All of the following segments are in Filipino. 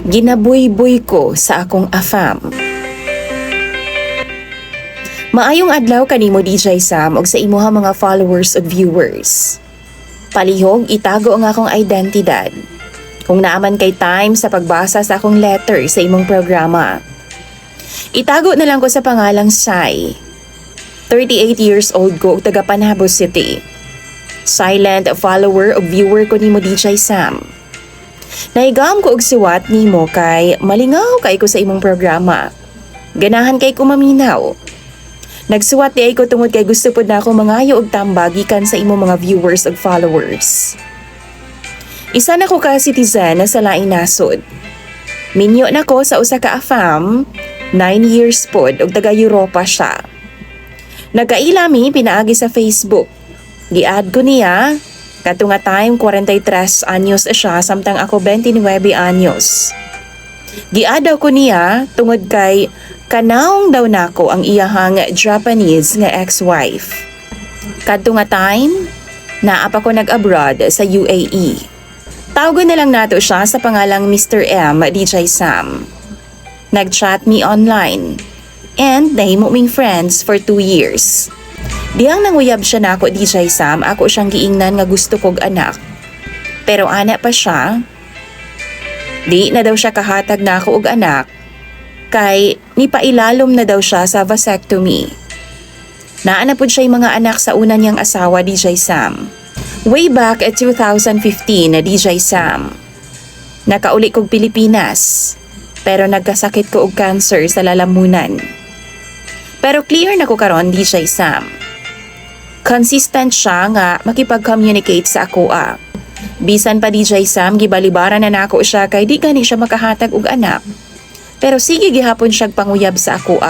Ginabuy-buy ko sa akong afam. Maayong adlaw kanimo DJ Sam ug sa imuha mga followers ug viewers. Palihog itago ang akong identidad. Kung naaman kay time sa pagbasa sa akong letter sa imong programa. Itago na lang ko sa pangalang Sai. 38 years old ko ug taga Panabo City. Silent follower ug viewer ko nimo DJ Sam. Naigam ko og siwat nimo kay malingaw kay ko sa imong programa. Ganahan kay ko maminaw. Nagsuwat di ay ko tungod kay gusto pod nako mangayo og tambag gikan sa imong mga viewers ug followers. Isa na ko ka citizen na sa laing nasod. Minyo na ko sa usa ka afam, 9 years pod og taga Europa siya. Nagkailami pinaagi sa Facebook. Gi-add ko niya. Kato nga time, 43 anyos siya, samtang ako 29 anyos. Giadaw ko niya, tungod kay kanaong daw nako ang iyahang Japanese nga ex-wife. Kato nga time, naapa ko nag-abroad sa UAE. Tawagon na lang nato siya sa pangalang Mr. M. DJ Sam. Nag-chat me online. And nahimo ming friends for 2 years. Diyang nanguyab siya na ako DJ Sam, ako siyang giingnan nga gusto kog anak. Pero ana pa siya. Di na daw siya kahatag na ako og anak, kay nipailalom na daw siya sa vasectomy. Naana pod siya mga anak sa una niyang asawa DJ Sam. Way back at 2015 na DJ Sam. Nakauli kog Pilipinas, pero nagkasakit ko og cancer sa lalamunan. Pero clear na ko karon DJ Sam. Consistent siya nga makipag-communicate sa ako. Bisan pa DJ Sam, gibalibaran na nako siya kay di gani siya makahatag og anak. Pero sige gihapon siya panguyab sa ako.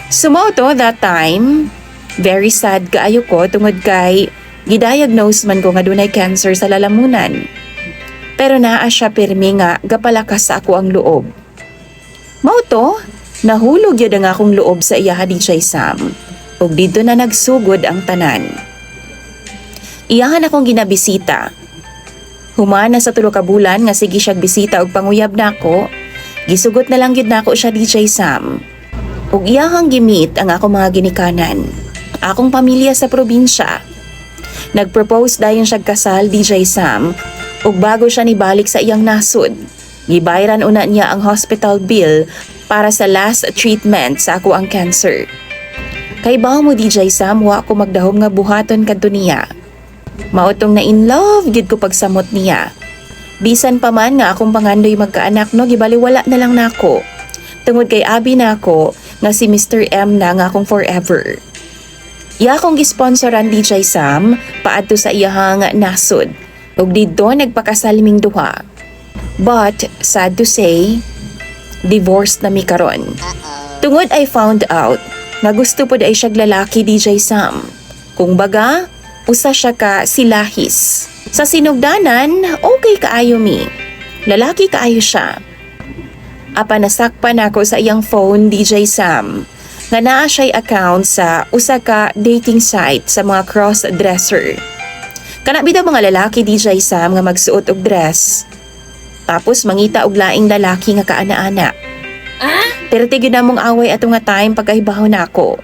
Sumoto that time, very sad kaayo ko tungod kay gidiagnose man ko nga dunay cancer sa lalamunan. Pero naa siya pirmi nga gapalakas sa ako ang loob. Mao to, nahulog yun ang akong loob sa iya DJ Sam. Ug dito na nagsugod ang tanan. Iyahan akong ginabisita. Humana sa 3 ka bulan nga sige siya bisita ug panguyab nako. Gisugot na lang gyud nako siya DJ Sam. Ug iyahang gimit ang akong mga ginikanan. Akong pamilya sa probinsya. Nagpropose dayon siya kasal DJ Sam. Ug bago siya nibalik sa iyang nasod, gibayran una niya ang hospital bill para sa last treatment sa ako ang cancer. Kay bawo mo DJ Sam, wa ko magdahom nga buhaton kadto niya. Maotong na in love gid ko pagsamot niya. Bisan pa man nga akong pangandoy magkaanak no, gibaliwala na lang nako. Tungod kay abi nako nga si Mr. M na nga akong forever. Iya akong gisponsoran DJ Sam paadto sa iyahang nasod. Ug didto nagpakasaliming duha. But sad to say, divorced na mi karon. Tungod I found out nga gusto pod ay siya lalaki DJ Sam. Kung baga, usa siya ka silahis. Sa sinugdanan, okay kaayo mi. Lalaki kaayo siya. Apa nasakpan ako sa iyang phone DJ Sam. Nga naa siya'y account sa usa ka dating site sa mga cross-dresser. Kana bitaw mga lalaki DJ Sam nga magsuot og dress. Tapos mangita og laing lalaki nga kaana-ana. Pero tigid na mong away ato nga time pagkahibaw na ako.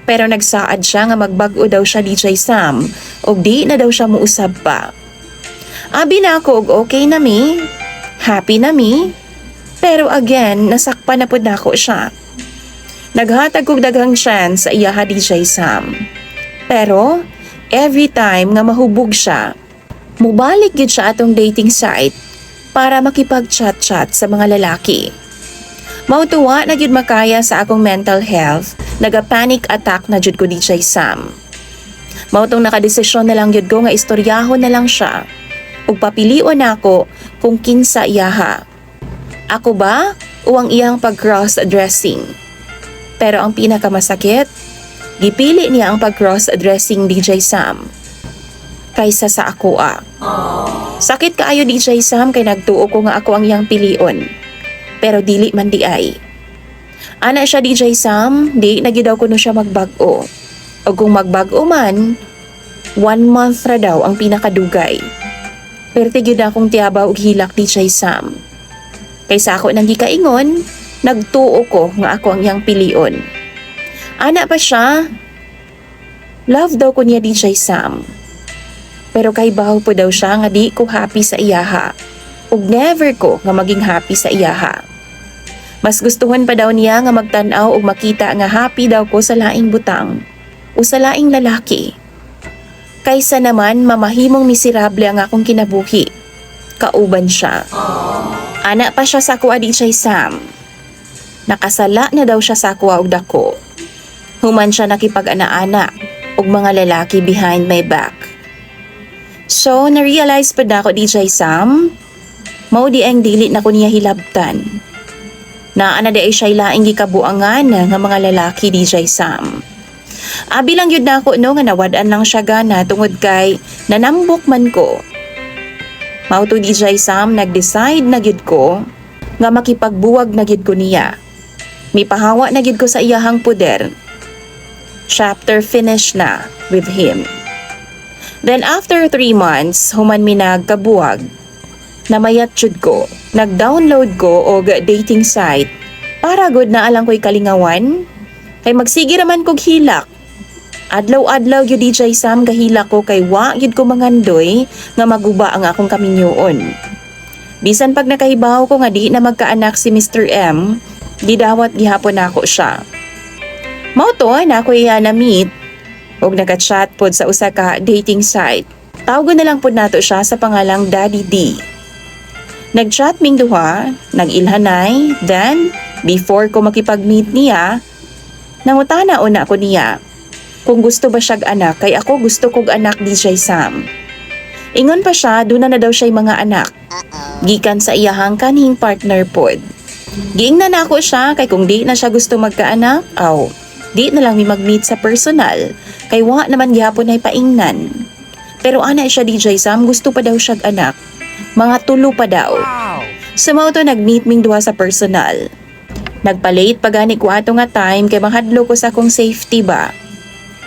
Pero nagsaad siya nga magbag-o daw siya DJ Sam og di na daw siya muusab pa. Abi na ako og okay na mi. Happy na mi. Pero again, nasakpan na pod nako siya. Naghatag og daghang chance sa iya DJ Sam. Pero every time nga mahubog siya, mubalik gid siya atong dating site para makipag-chat-chat sa mga lalaki. Mautuwa na gyud makaya sa akong mental health, naga-panic attack na jud ko DJ Sam. Mautong nakadesisyon na lang gyud ko nga istoryahon na lang siya. Ug papilion nako kung kinsa iyaha. Ako ba o ang iyang pag-cross-dressing? Pero ang pinakamasakit, gipili niya ang pag-cross-dressing DJ Sam kaysa sa ako. Sakit kaayo DJ Sam kay nagtuo ko nga ako ang iyang pilion. Pero dili man di ay. Ana siya DJ Sam, di nagidaw ko no siya magbag-o. O kung magbag-o man, 1 month ra daw ang pinakadugay. Pero tigid akong tiyabaw og hilak DJ Sam. Kaysa ako nang gikaingon, nagtuo ko nga ako ang iyang pilion. Ana pa siya. Love daw ko niya DJ Sam. Pero kay baho po daw siya nga di ko happy sa iyaha. Ug never ko nga maging happy sa iyaha. Mas gustuhan pa daw niya nga magtanaw ug makita nga happy daw ko sa laing butang o sa laing lalaki. Kaysa naman mamahimong miserable ang akong kinabuhi. Kauban siya. Ana pa siya sa kuha DJ Sam. Nakasala na daw siya sa kuha og dako. Human siya nakipag-ana-ana og mga lalaki behind my back. So, na-realize pa na ako DJ Sam, mao di ang dili na ko niya hilabtan. Naana di ay siya laing gikabuangan nga mga lalaki DJ Sam. Abi lang yun na ako no nga nawadaan lang siya gana tungod kay nanambok man ko. Mao to DJ Sam nag-decide na gyud ko nga makipagbuwag na gyud ko niya. Mipahawa na gyud ko sa iyahang poder. Chapter finish na with him. Then after 3 months, human mi nagkabuwag. Namayat jud ko. Nag-download ko og dating site para good na alang ko'y kalingawan. Kay magsige raman kog hilak. Adlaw-adlaw gyud DJ Sam gahilak ko kay wa gyud ko mangandoy nga maguba ang akong kaminyoon. Bisan pag nakahibaw ko nga di na magkaanak si Mr. M, gidawat gihapon nako siya. Mao to na ako iya na-meet og naka-chat pod sa usa ka dating site. Tawagon na lang pod nato siya sa pangalang Daddy D. Nag-chat ming duha, nag-ilhanay, then before ko makipag-meet niya, nangutana una ko niya kung gusto ba siyag anak kay ako gusto kog anak DJ Sam. Ingon pa siya doon na daw siya'y mga anak. Gikan sa iyahang kanhing partner pod. Giingnan na ako siya kay kung di na siya gusto magkaanak, di na lang mi mag-meet sa personal, kay wa naman gihapon ay paingnan. Pero ana siya DJ Sam, gusto pa daw siyag anak. Mga 3 pa daw. Sa mao to nag-meet ming duha sa personal. Nagpa-late pa gani ko ato nga time kay mahadlo ko sa akong safety ba.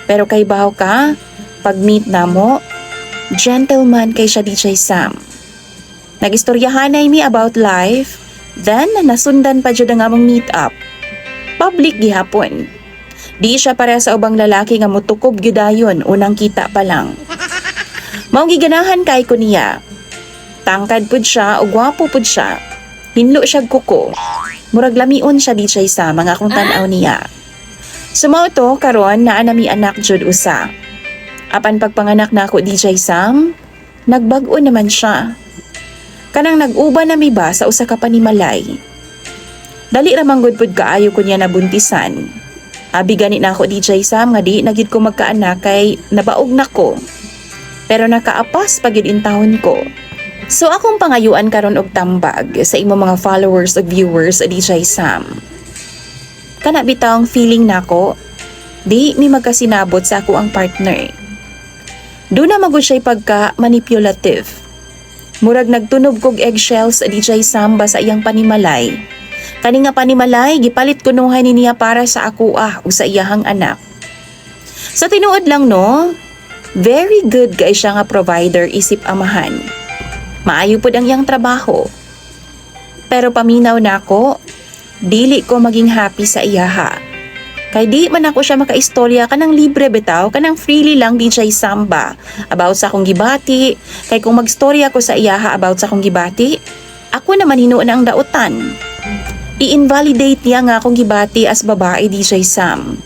Pero kay bahaw ka, pag-meet na mo, gentleman kay siya DJ Sam. Nag-istoryahanay mi about life, then nasundan pa jud ang among meet up. Public gihapon. Di siya para sa ubang lalaki nga mutukob gyudayon unang kita pa lang. Mao giganahan kay ko niya. Tangkad pud siya o gwapo pud siya. Hinlo siya kuko. Murag lamion siya DJ sa mga akong tan-aw niya. Sumao to karon naa na mi anak jud usa. Apan pagpanganak na ako DJ Sam, nagbag-o naman siya. Kanang nag-uba na mi ba sa usa ka panimalay. Dali ra manggod pud kaayo ko niya nabuntisan. Abi gani na ako DJ Sam nga di nagid ko magkaanak kay nabaog na ko. Pero nakaapas pag yun intahon ko. So akong pangayuan karon og tambag sa imo mga followers o viewers DJ Sam. Kana bitawng feeling nako, di mi magkasinabot sa ako ang partner. Doon na magud siya'y pagka-manipulative. Murag nagtunog kog eggshells DJ Sam ba sa iyang panimalay. Kani nga panimalay, gipalit kunuhay ni niya para sa ako o sa iyahang anak. Sa tinuod lang no, very good kay siya nga provider isip amahan. Maayo pod ang iyang trabaho. Pero paminaw na ako, dili ko maging happy sa iyaha. Kay di man ako siya makaistorya kanang libre bitaw, kanang freely lang DJ Samba about sa akong gibati. Kay kung magstorya ko sa iyaha about sa akong gibati, ako naman hinuon ang dautan. I-invalidate niya nga akong gibati as babae DJ Sam.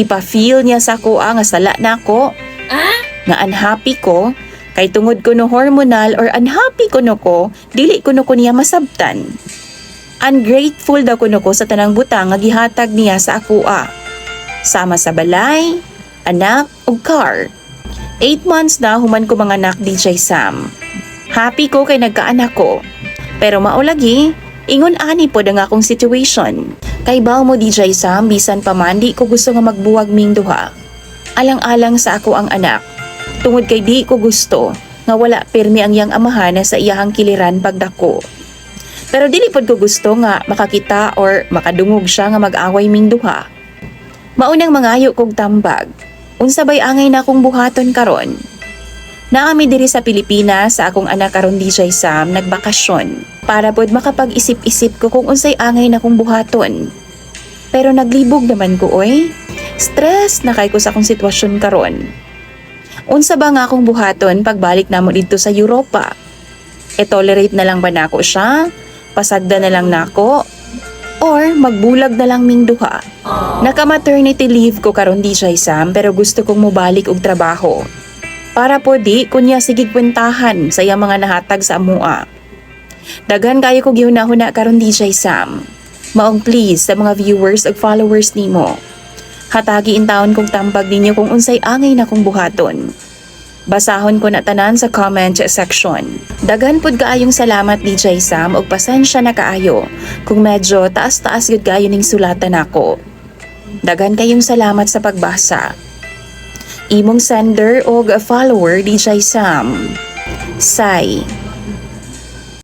Ipa-feel niya sa ako nga sala na ako, nga unhappy ko, kay tungod ko no hormonal or unhappy ko no ko, dili ko no ko niya masabtan. Ungrateful daw ko no ko sa tanang butang nga gihatag niya sa ako sama sa balay, anak, ug car. 8 months na human ko mga anak DJ Sam. Happy ko kay nagkaanak ko. Pero maulagi, ingon ani pod ang akong situation. Kay baw mo DJ Sam, bisan pa man di ko gusto nga magbuwag ming duha. Alang-alang sa ako ang anak. Tungod kay di ko gusto nga wala permi ang iyang amahan sa iyahang kiliran pagdako. Pero dili pod ko gusto nga makakita or makadungog siya nga mag-away ming duha. Maunang mangayo kog tambag. Unsa bay angay na akong buhaton karon? Naami diri sa Pilipinas sa akong anak karon DJ Sam nagbakasyon para pod makapag-isip-isip ko kung unsay angay na kong buhaton. Pero naglibog naman ko oy. Stress na kay ko sa akong sitwasyon karon. Unsa ba nga akong buhaton pagbalik namo didto sa Europa? E-tolerate na lang ba nako siya? Pasagda na lang nako? Or magbulag na lang ming duha? Naka-maternity leave ko karon DJ Sam pero gusto kong mobalik og trabaho. Para po di kunya sige kwentahan sa iyang mga nahatag sa amua. Daghan kayo ko gihuna-huna karon DJ Sam. Maong please sa mga viewers ug followers nimo. Hatagi in taon kong tambag ninyo kung unsay angay na kong buhaton. Basahon ko na tanan sa comment section. Daghan pud kaayong salamat DJ Sam ug pasensya na kaayo kung medyo taas-taas gud kayo ning sulatan nako. Daghan kayong salamat sa pagbasa. Imong sender og follower DJ Sam. Sai.